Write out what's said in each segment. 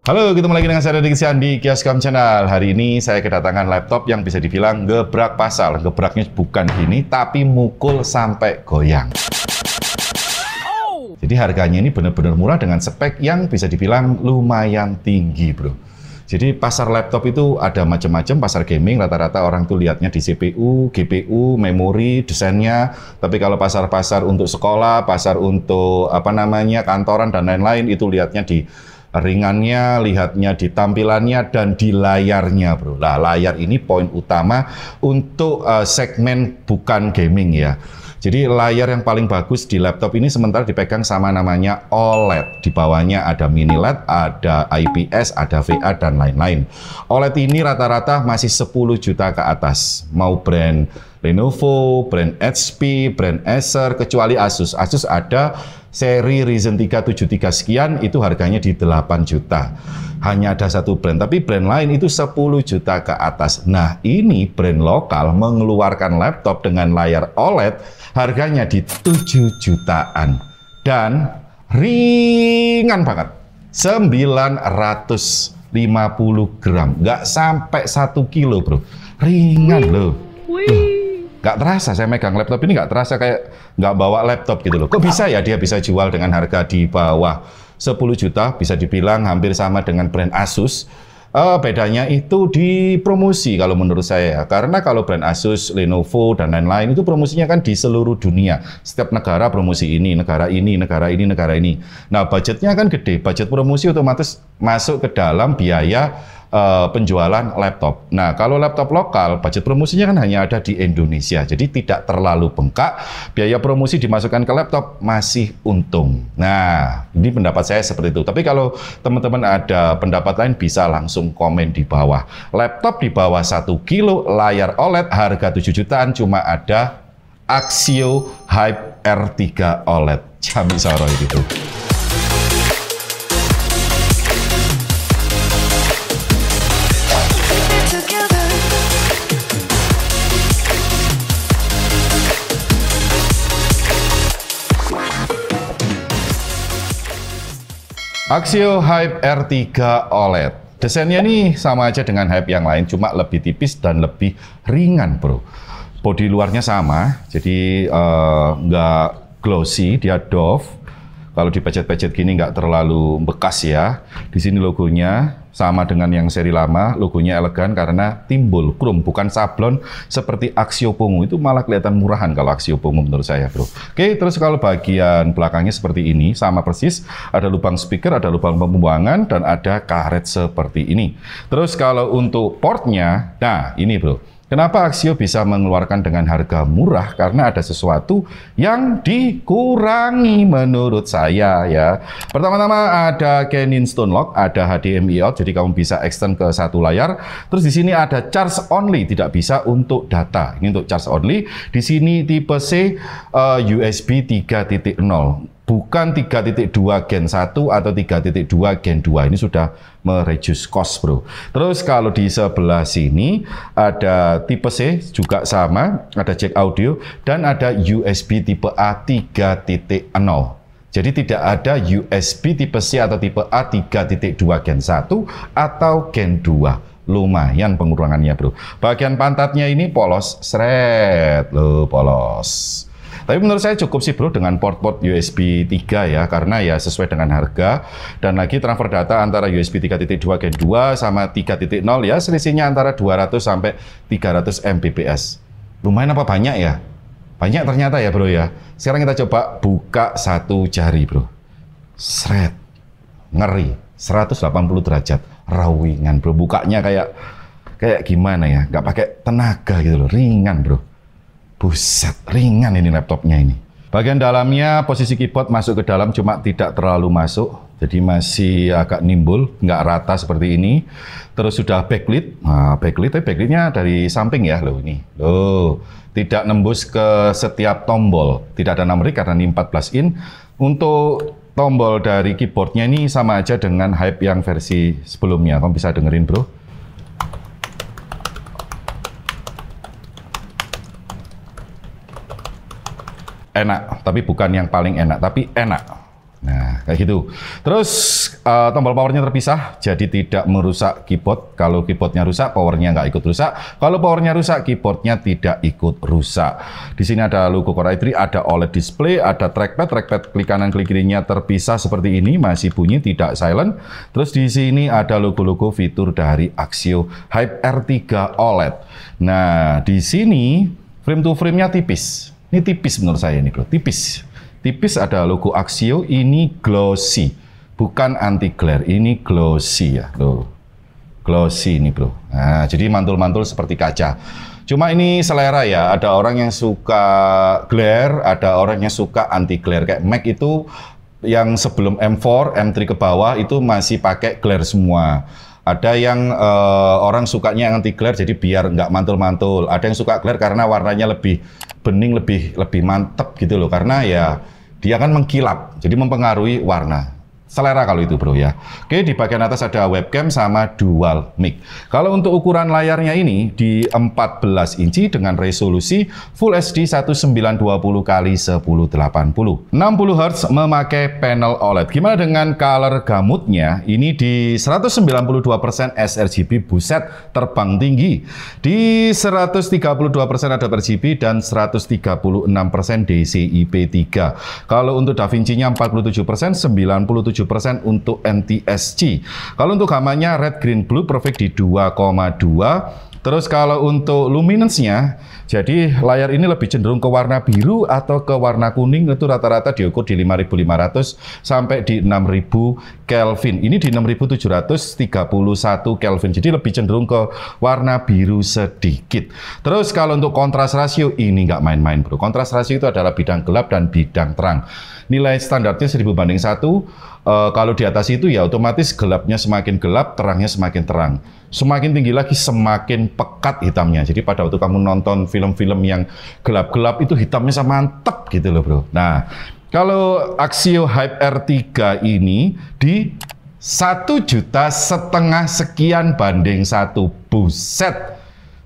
Halo, ketemu lagi dengan saya Deddy Kesian di Kioscom Channel. Hari ini saya kedatangan laptop yang bisa dibilang gebrak pasar. Gebraknya bukan gini, tapi mukul sampai goyang. Jadi harganya ini benar-benar murah dengan spek yang bisa dibilang lumayan tinggi, bro. Jadi pasar laptop itu ada macam-macam, pasar gaming rata-rata orang tuh lihatnya di CPU, GPU, memori, desainnya. Tapi kalau pasar-pasar untuk sekolah, pasar untuk kantoran dan lain-lain itu lihatnya di ringannya, lihatnya di tampilannya dan di layarnya, bro. Nah, layar ini poin utama untuk segmen bukan gaming ya. Jadi layar yang paling bagus di laptop ini sementara dipegang sama namanya OLED. Di bawahnya ada mini LED, ada IPS, ada VA dan lain-lain. OLED ini rata-rata masih 10 juta ke atas. Mau brand Lenovo, brand HP, brand Acer, kecuali Asus. Asus ada seri Ryzen 3 73 sekian, itu harganya di 8 juta. Hanya ada satu brand, tapi brand lain itu 10 juta ke atas. Nah, ini brand lokal mengeluarkan laptop dengan layar OLED, harganya di 7 jutaan. Dan ringan banget, 950 gram. Nggak sampai 1 kilo, bro. Ringan loh. Nggak terasa, saya megang laptop ini nggak terasa kayak nggak bawa laptop gitu loh. Kok bisa ya dia bisa jual dengan harga di bawah 10 juta, bisa dibilang hampir sama dengan brand Asus. Bedanya itu di promosi kalau menurut saya. Karena kalau brand Asus, Lenovo, dan lain-lain itu promosinya kan di seluruh dunia. Setiap negara promosi ini, negara ini, negara ini, negara ini. Nah, budgetnya kan gede. Budget promosi otomatis masuk ke dalam biaya penjualan laptop. Nah, kalau laptop lokal, budget promosinya kan hanya ada di Indonesia. Jadi tidak terlalu bengkak. Biaya promosi dimasukkan ke laptop masih untung. Nah, ini pendapat saya seperti itu. Tapi kalau teman-teman ada pendapat lain bisa langsung komen di bawah. Laptop di bawah 1 kilo, layar OLED, harga 7 jutaan, cuma ada Axio Hype R3 OLED. Jami Soro itu. Axio Hype R3 OLED. Desainnya nih sama aja dengan Hype yang lain, cuma lebih tipis dan lebih ringan, bro. Bodi luarnya sama, jadi nggak glossy, dia doff. Kalau dipecet-pecet gini nggak terlalu bekas ya. Di sini logonya sama dengan yang seri lama, logonya elegan karena timbul chrome, bukan sablon seperti Axio Pongo. Itu malah kelihatan murahan kalau Axio Pongo menurut saya, bro. Oke, terus kalau bagian belakangnya seperti ini, sama persis. Ada lubang speaker, ada lubang pembuangan, dan ada karet seperti ini. Terus kalau untuk portnya, nah ini, bro. Kenapa Axio bisa mengeluarkan dengan harga murah? Karena ada sesuatu yang dikurangi menurut saya ya. Pertama-tama ada Canon Stone Lock, ada HDMI out, jadi kamu bisa extend ke satu layar. Terus di sini ada charge only, tidak bisa untuk data. Ini untuk charge only. Di sini tipe C USB 3.0. Bukan 3.2 Gen 1 atau 3.2 Gen 2. Ini sudah mereduce cost, bro. Terus kalau di sebelah sini ada tipe C juga sama, ada jack audio dan ada USB tipe A 3.0. Jadi tidak ada USB tipe C atau tipe A 3.2 Gen 1 atau Gen 2. Lumayan pengurangannya, bro. Bagian pantatnya ini polos, seret loh, polos. Tapi menurut saya cukup sih, bro, dengan port-port USB 3 ya, karena ya sesuai dengan harga. Dan lagi transfer data antara USB 3.2 Gen 2 sama 3.0 ya selisihnya antara 200 sampai 300 Mbps. Lumayan apa banyak ya? Banyak ternyata ya, bro ya. Sekarang kita coba buka satu jari, bro. Sret. Ngeri. 180 derajat. Rawingan, bro. Bukanya kayak gimana ya? Nggak pakai tenaga gitu loh. Ringan, bro. Buset, ringan ini laptopnya ini. Bagian dalamnya posisi keyboard masuk ke dalam cuma tidak terlalu masuk. Jadi masih agak nimbul, nggak rata seperti ini. Terus sudah backlit. Nah, backlit-nya dari samping ya loh ini. Loh, tidak nembus ke setiap tombol. Tidak ada numerik karena ini 14 in. Untuk tombol dari keyboardnya ini sama aja dengan Hype yang versi sebelumnya. Kamu bisa dengerin, bro. Enak, tapi bukan yang paling enak, tapi enak. Nah, kayak gitu. Terus tombol powernya terpisah, jadi tidak merusak keyboard. Kalau keyboardnya rusak, powernya nggak ikut rusak. Kalau powernya rusak, keyboardnya tidak ikut rusak. Di sini ada logo Core i3, ada OLED display, ada trackpad. Trackpad klik kanan klik kirinya terpisah seperti ini, masih bunyi, tidak silent. Terus di sini ada logo-logo fitur dari Axio Hype R3 OLED. Nah, di sini frame to frame-nya tipis. Ini tipis menurut saya ini, bro, tipis. Tipis ada logo Axio, ini glossy, bukan anti glare, ini glossy ya, loh. Glossy ini, bro. Nah, jadi mantul-mantul seperti kaca. Cuma ini selera ya, ada orang yang suka glare, ada orang yang suka anti glare. Kayak Mac itu yang sebelum M4, M3 ke bawah itu masih pakai glare semua. Ada yang orang sukanya anti glare jadi biar nggak mantul-mantul. Ada yang suka glare karena warnanya lebih bening, lebih mantep gitu loh. Karena ya dia kan mengkilap, jadi mempengaruhi warna. Selera kalau itu, bro, ya. Oke, di bagian atas ada webcam sama dual mic. Kalau untuk ukuran layarnya ini di 14 inci dengan resolusi Full HD 1920 x 1080. 60 Hz memakai panel OLED. Gimana dengan color gamutnya? Ini di 192% sRGB, buset, terbang tinggi. Di 132% ada RGB dan 136% DCI-P3. Kalau untuk DaVinci-nya 47%, 97% untuk NTSC. Kalau untuk gamanya red, green, blue perfect di 2,2. Terus kalau untuk luminance-nya, jadi layar ini lebih cenderung ke warna biru atau ke warna kuning, itu rata-rata diukur di 5500 sampai di 6000 Kelvin. Ini di 6731 Kelvin. Jadi lebih cenderung ke warna biru sedikit. Terus kalau untuk kontras rasio, ini nggak main-main, bro. Kontras rasio itu adalah bidang gelap dan bidang terang. Nilai standarnya 1000/1. Kalau di atas itu ya otomatis gelapnya semakin gelap, terangnya semakin terang. Semakin tinggi lagi semakin pekat hitamnya. Jadi pada waktu kamu nonton film-film yang gelap-gelap itu hitamnya mantep gitu loh, bro. Nah, kalau Axio Hype R3 ini di 1,5 juta sekian banding 1. Buset.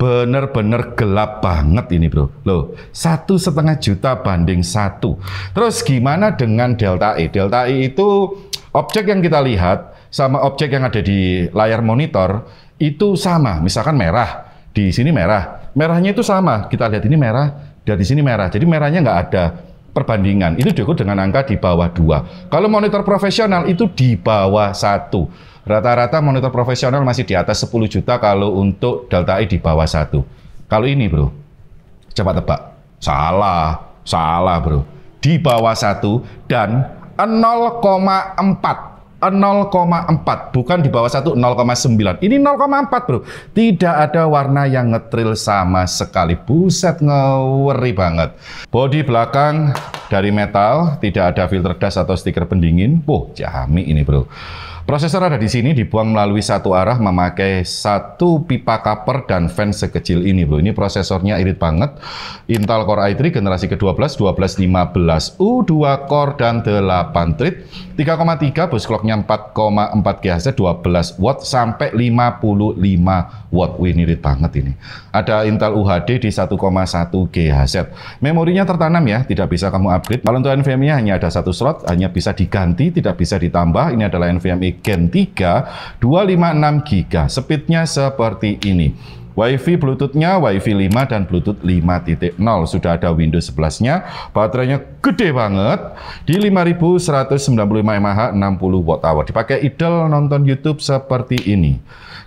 Bener-bener gelap banget ini, bro. Loh, 1,5 juta banding 1. Terus gimana dengan Delta E? Delta E itu objek yang kita lihat sama objek yang ada di layar monitor itu sama. Misalkan merah, di sini merah. Merahnya itu sama. Kita lihat ini merah, dari sini merah. Jadi merahnya nggak ada perbandingan. Itu diukur dengan angka di bawah 2. Kalau monitor profesional itu di bawah 1. Rata-rata monitor profesional masih di atas 10 juta kalau untuk Delta E di bawah 1. Kalau ini, bro, coba tebak. Salah, bro. Di bawah 1 dan 0,4. 0,4, bukan di bawah 1, 0,9. Ini 0,4, bro. Tidak ada warna yang ngetril sama sekali. Buset, ngeri banget. Bodi belakang dari metal, tidak ada filter dust atau stiker pendingin. Jami ini, bro. Prosesor ada di sini, dibuang melalui satu arah, memakai satu pipa copper dan fan sekecil ini, bro. Ini prosesornya irit banget. Intel Core i3 generasi ke-12, 1215U, 2 core dan 8 thread. 3,3, bus clock-nya 4,4 GHz, 12 watt sampai 55 watt. Wih, ini irit banget ini. Ada Intel UHD di 1,1 GHz. Memorinya tertanam ya, tidak bisa kamu upgrade. Kalau untuk NVMe-nya hanya ada satu slot, hanya bisa diganti, tidak bisa ditambah. Ini adalah NVMe Gen 3 256 GB. Speednya seperti ini. WiFi Bluetooth-nya WiFi 5 dan Bluetooth 5.0. Sudah ada Windows 11-nya. Baterainya gede banget. Di 5195 mAh 60 Wh. Dipakai idle nonton YouTube seperti ini.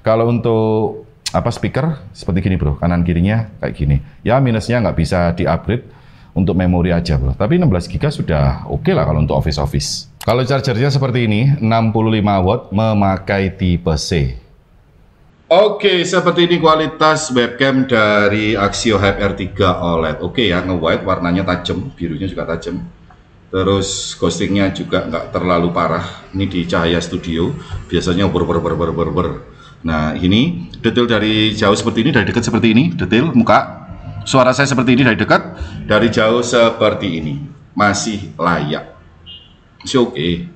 Kalau untuk speaker seperti gini, bro. Kanan kirinya kayak gini. Ya, minusnya nggak bisa di-upgrade untuk memori aja, bro. Tapi 16 GB sudah oke lah kalau untuk office. Kalau chargernya seperti ini, 65 watt memakai tipe C. Oke, seperti ini kualitas webcam dari Axio Hype R3 OLED. Oke ya, nge-white, warnanya tajam, birunya juga tajam. Terus ghostingnya juga nggak terlalu parah. Ini di cahaya studio, biasanya ber. Nah, ini detail dari jauh seperti ini, dari dekat seperti ini, detail muka. Suara saya seperti ini dari dekat, dari jauh seperti ini. Masih layak. Masih oke.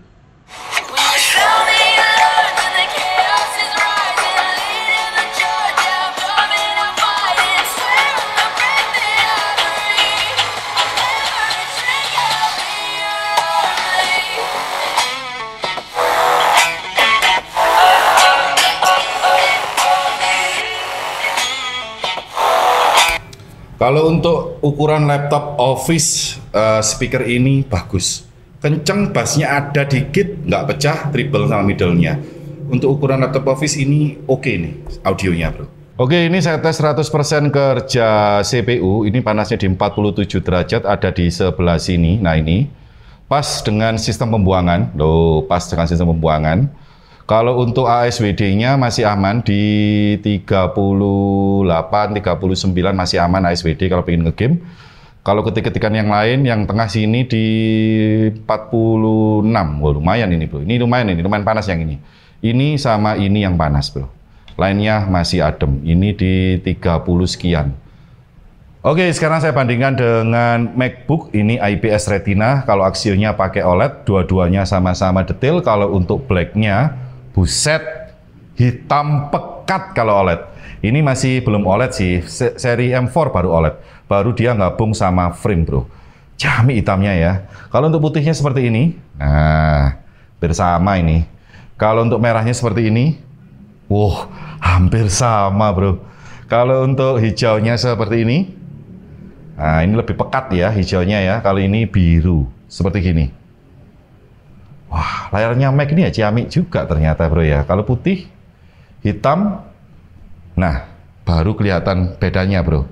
Kalau untuk ukuran laptop Office, speaker ini bagus. Kenceng, bassnya ada dikit, nggak pecah, treble sama middle-nya. Untuk ukuran laptop Office ini oke nih audionya, bro. Oke, ini saya tes 100% kerja CPU. Ini panasnya di 47 derajat, ada di sebelah sini. Nah ini, pas dengan sistem pembuangan. Loh, pas dengan sistem pembuangan. Kalau untuk ASWD-nya masih aman di 38, 39 masih aman ASWD kalau pengen ngegame. Kalau ketik-ketikan yang lain, yang tengah sini di 46. Wah, lumayan ini, bro. Ini lumayan panas yang ini. Ini sama ini yang panas, bro. Lainnya masih adem. Ini di 30 sekian. Oke, sekarang saya bandingkan dengan MacBook. Ini IPS Retina. Kalau Axio-nya pakai OLED, dua-duanya sama-sama detail. Kalau untuk black-nya, buset, hitam pekat kalau OLED. Ini masih belum OLED sih, seri M4 baru OLED. Baru dia gabung sama frame, bro. Jamik hitamnya ya. Kalau untuk putihnya seperti ini, nah, bersama ini. Kalau untuk merahnya seperti ini, wow, hampir sama, bro. Kalau untuk hijaunya seperti ini, nah ini lebih pekat ya hijaunya ya. Kalau ini biru, seperti gini. Wah, layarnya Mac ini ya ciamik juga ternyata, bro ya. Kalau putih, hitam, nah baru kelihatan bedanya, bro.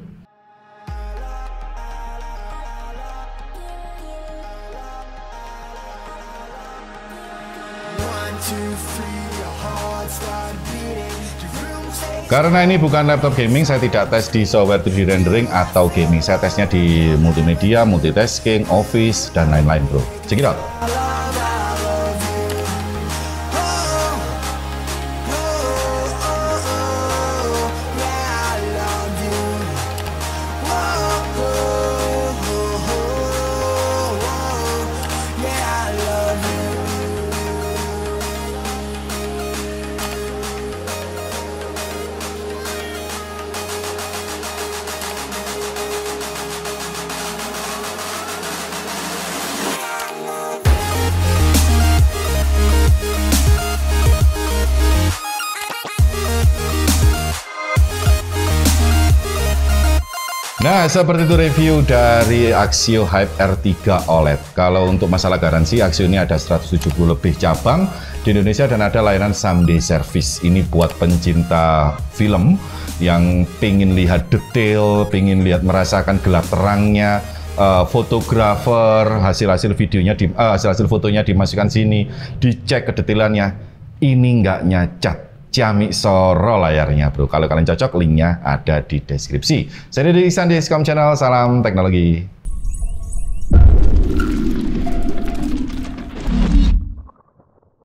Karena ini bukan laptop gaming, saya tidak tes di software 3D rendering atau gaming. Saya tesnya di multimedia, multitasking, office, dan lain-lain, bro. Check it out. Nah, seperti itu review dari Axio Hype R3 OLED. Kalau untuk masalah garansi, Axio ini ada 170 lebih cabang di Indonesia dan ada layanan someday service. Ini buat pencinta film yang pingin lihat detail, pingin lihat merasakan gelap terangnya, fotografer, hasil-hasil videonya, hasil-hasil fotonya dimasukkan sini, dicek kedetailannya. Ini nggak nyacat. Ciamik soro layarnya, bro. Kalau kalian cocok, linknya ada di deskripsi. Saya Deddy Ihsan di Iscom Channel. Salam teknologi.